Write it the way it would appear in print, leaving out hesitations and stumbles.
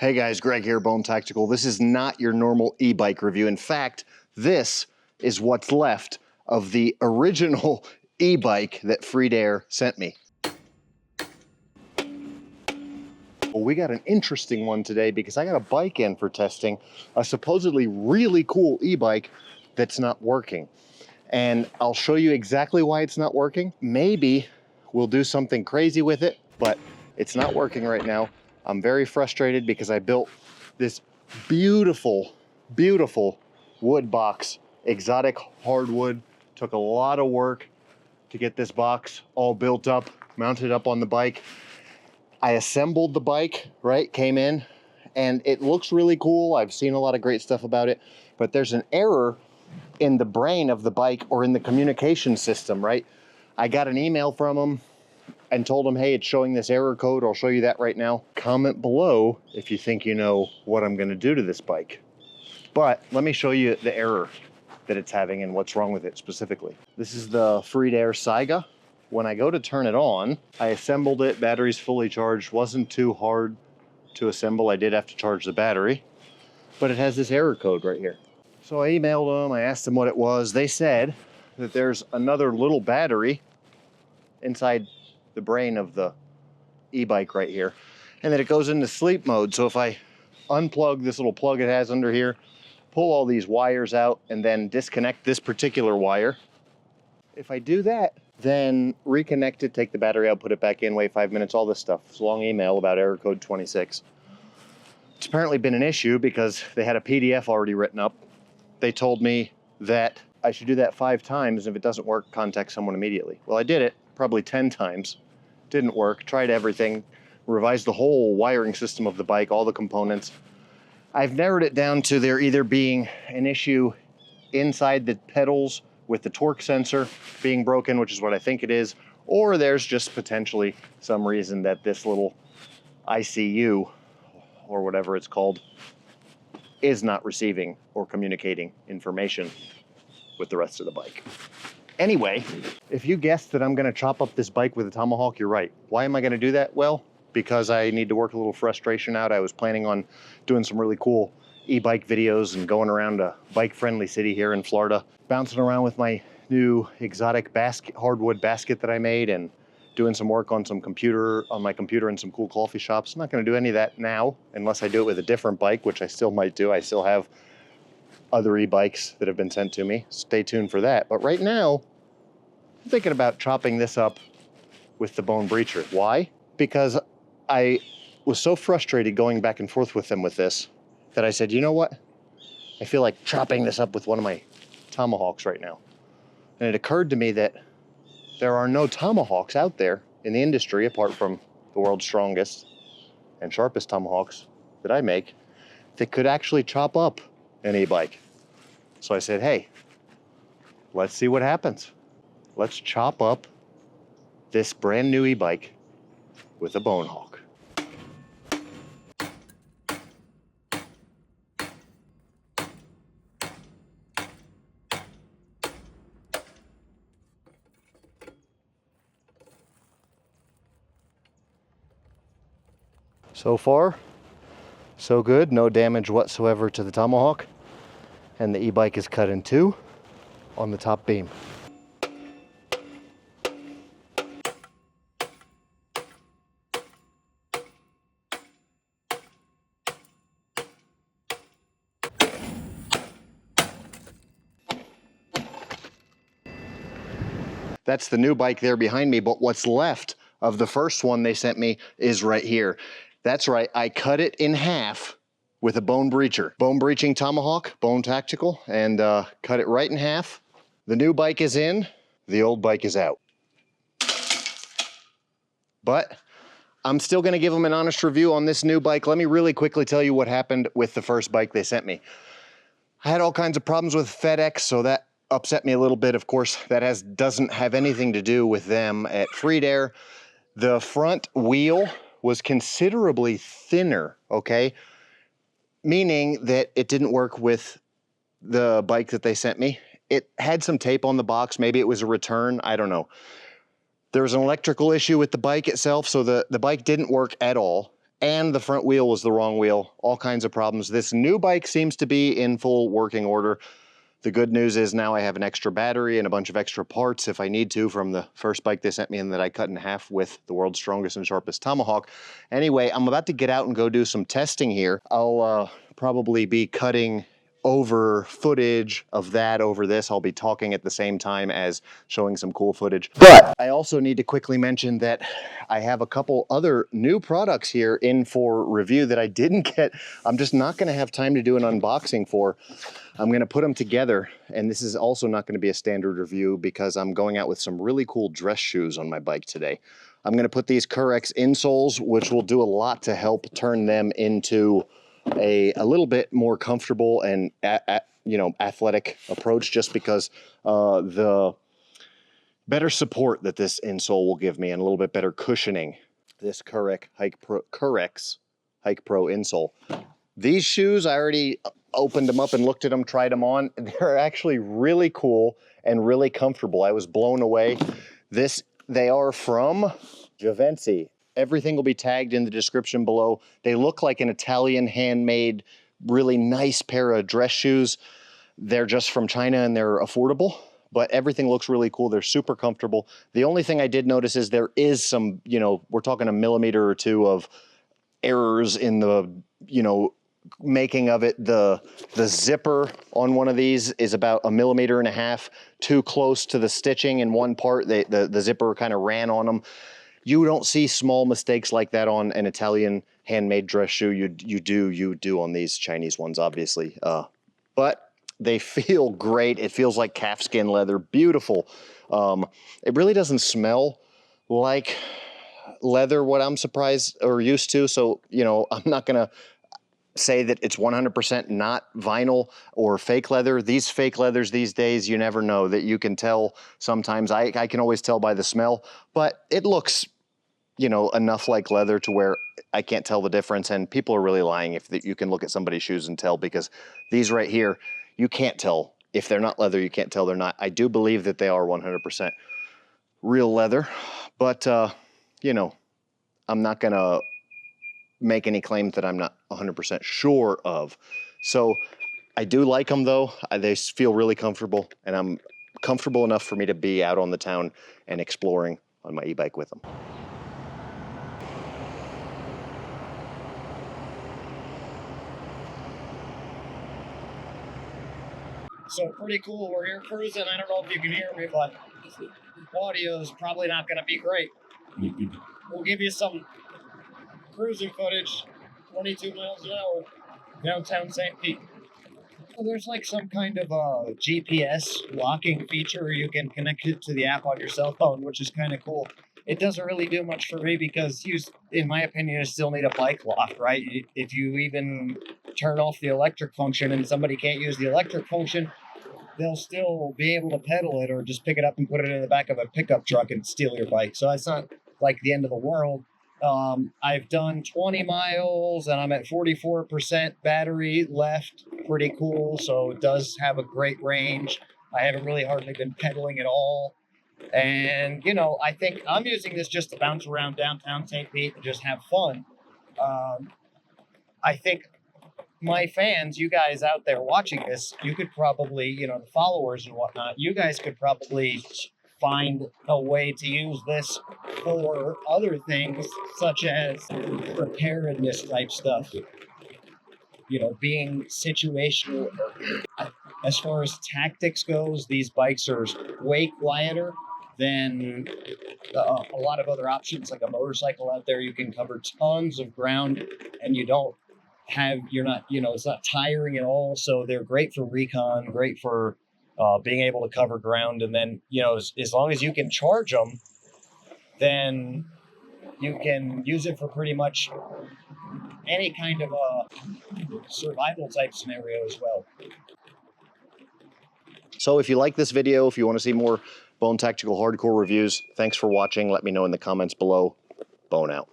Hey guys, Greg here, Bone Tactical. This is not your normal e-bike review. In fact, this is what's left of the original e-bike that Freedare sent me. Well, we got an interesting one today because I got a bike in for testing, a supposedly really cool e-bike that's not working. And I'll show you exactly why it's not working. Maybe we'll do something crazy with it, but it's not working right now. I'm very frustrated because I built this beautiful, beautiful wood box, exotic hardwood. Took a lot of work to get this box all built up, mounted up on the bike. I assembled the bike, right? Came in and it looks really cool. I've seen a lot of great stuff about it, but there's an error in the brain of the bike or in the communication system, right? I got an email from them and told them, hey, it's showing this error code. I'll show you that right now. Comment below if you think you know what I'm gonna do to this bike. But let me show you the error that it's having and what's wrong with it specifically. This is the Freedare Saiga. When I go to turn it on, I assembled it, battery's fully charged. Wasn't too hard to assemble. I did have to charge the battery, but it has this error code right here. So I emailed them, I asked them what it was. They said that there's another little battery inside the brain of the e-bike right here, and that it goes into sleep mode. So if I unplug this little plug it has under here, pull all these wires out, and then disconnect this particular wire, if I do that, then reconnect it, take the battery out, put it back in, wait 5 minutes, all this stuff. It's a long email about error code 26. It's apparently been an issue because they had a PDF already written up. They told me that I should do that 5 times. If it doesn't work, contact someone immediately. Well, I did it probably 10 times. Didn't work. Tried everything. Revised the whole wiring system of the bike, all the components. I've narrowed it down to there either being an issue inside the pedals with the torque sensor being broken, which is what I think it is, or there's just potentially some reason that this little ICU, or whatever it's called, is not receiving or communicating information with the rest of the bike. Anyway, if you guessed that I'm gonna chop up this bike with a Tomahawk, you're right. Why am I gonna do that? Well, because I need to work a little frustration out. I was planning on doing some really cool e-bike videos and going around a bike-friendly city here in Florida, bouncing around with my new exotic basket, hardwood basket that I made, and doing some work on my computer in some cool coffee shops. I'm not gonna do any of that now, unless I do it with a different bike, which I still might do. I still have other e-bikes that have been sent to me. Stay tuned for that. But right now, I'm thinking about chopping this up with the bone breacher. Why? Because I was so frustrated going back and forth with them with this that I said, you know what? I feel like chopping this up with one of my Tomahawks right now. And it occurred to me that there are no Tomahawks out there in the industry apart from the world's strongest and sharpest Tomahawks that I make that could actually chop up an e-bike. So I said, hey, let's see what happens. Let's chop up this brand new e-bike with a bone hawk. So far, so good. No damage whatsoever to the Tomahawk. And the e-bike is cut in 2 on the top beam. That's the new bike there behind me, but what's left of the first one they sent me is right here. That's right, I cut it in half with a bone breacher. Bone breaching Tomahawk, Bone Tactical, and cut it right in half. The new bike is in, the old bike is out. But I'm still gonna give them an honest review on this new bike. Let me really quickly tell you what happened with the first bike they sent me. I had all kinds of problems with FedEx, so that upset me a little bit. Of course, that doesn't have anything to do with them at Freedare. The front wheel was considerably thinner, okay? Meaning that it didn't work with the bike that they sent me. It had some tape on the box. Maybe it was a return, I don't know. There was an electrical issue with the bike itself, so the bike didn't work at all. and the front wheel was the wrong wheel. All kinds of problems. This new bike seems to be in full working order. The good news is now I have an extra battery and a bunch of extra parts if I need to from the first bike they sent me and that I cut in half with the world's strongest and sharpest Tomahawk. Anyway, I'm about to get out and go do some testing here. I'll probably be cutting over footage of that over this. I'll be talking at the same time as showing some cool footage. But I also need to quickly mention that I have a couple other new products here in for review that I didn't get. I'm just not going to have time to do an unboxing for. I'm going to put them together, and this is also not going to be a standard review because I'm going out with some really cool dress shoes on my bike today. I'm going to put these Curex insoles, which will do a lot to help turn them into a little bit more comfortable and you know, athletic approach, just because the better support that this insole will give me and a little bit better cushioning. This Curex Hike Pro insole. These shoes, I already opened them up and looked at them, tried them on. They're actually really cool and really comfortable. I was blown away. They are from Givenchy. Everything will be tagged in the description below. They look like an Italian handmade, really nice pair of dress shoes. They're just from China and they're affordable, but everything looks really cool. They're super comfortable. The only thing I did notice is there is some, you know, we're talking a millimeter or two of errors in the, you know, making of it. The zipper on one of these is about 1.5 millimeters too close to the stitching in one part. The zipper kind of ran on them. You don't see small mistakes like that on an Italian handmade dress shoe. You do on these Chinese ones, obviously. But they feel great. It feels like calfskin leather. Beautiful. It really doesn't smell like leather, what I'm surprised or used to. So, you know, I'm not going to say that it's 100% not vinyl or fake leather. These fake leathers these days, you never know. That you can tell sometimes. I can always tell by the smell, but it looks, you know, enough like leather to where I can't tell the difference. And people are really lying if you can look at somebody's shoes and tell, because these right here, you can't tell. If they're not leather, you can't tell they're not. I do believe that they are 100% real leather, but you know, I'm not gonna make any claims that I'm not 100% sure of. So I do like them though. They feel really comfortable, and I'm comfortable enough for me to be out on the town and exploring on my e-bike with them. So pretty cool. We're here cruising. I don't know if you can hear me, but audio is probably not going to be great. We'll give you some cruising footage. 22 miles an hour, downtown St. Pete. So there's like some kind of a GPS locking feature. You can connect it to the app on your cell phone, which is kind of cool. It doesn't really do much for me because you, in my opinion, you still need a bike lock, right? If you even turn off the electric function and somebody can't use the electric function, they'll still be able to pedal it or just pick it up and put it in the back of a pickup truck and steal your bike. So it's not like the end of the world. I've done 20 miles and I'm at 44% battery left. Pretty cool. So it does have a great range. I haven't really hardly been pedaling at all. And, you know, I think I'm using this just to bounce around downtown St. Pete and just have fun. I think my fans, you guys out there watching this, you could probably, you know, the followers and whatnot, you guys could probably find a way to use this for other things, such as preparedness type stuff. You know, being situational. As far as tactics goes, these bikes are way quieter than a lot of other options. Like a motorcycle out there, you can cover tons of ground and you're not, you know, it's not tiring at all. So they're great for recon, great for being able to cover ground. And then, you know, as long as you can charge them, then you can use it for pretty much any kind of survival type scenario as well. So if you like this video, if you want to see more Bone Tactical Hardcore reviews, thanks for watching. Let me know in the comments below. Bone out.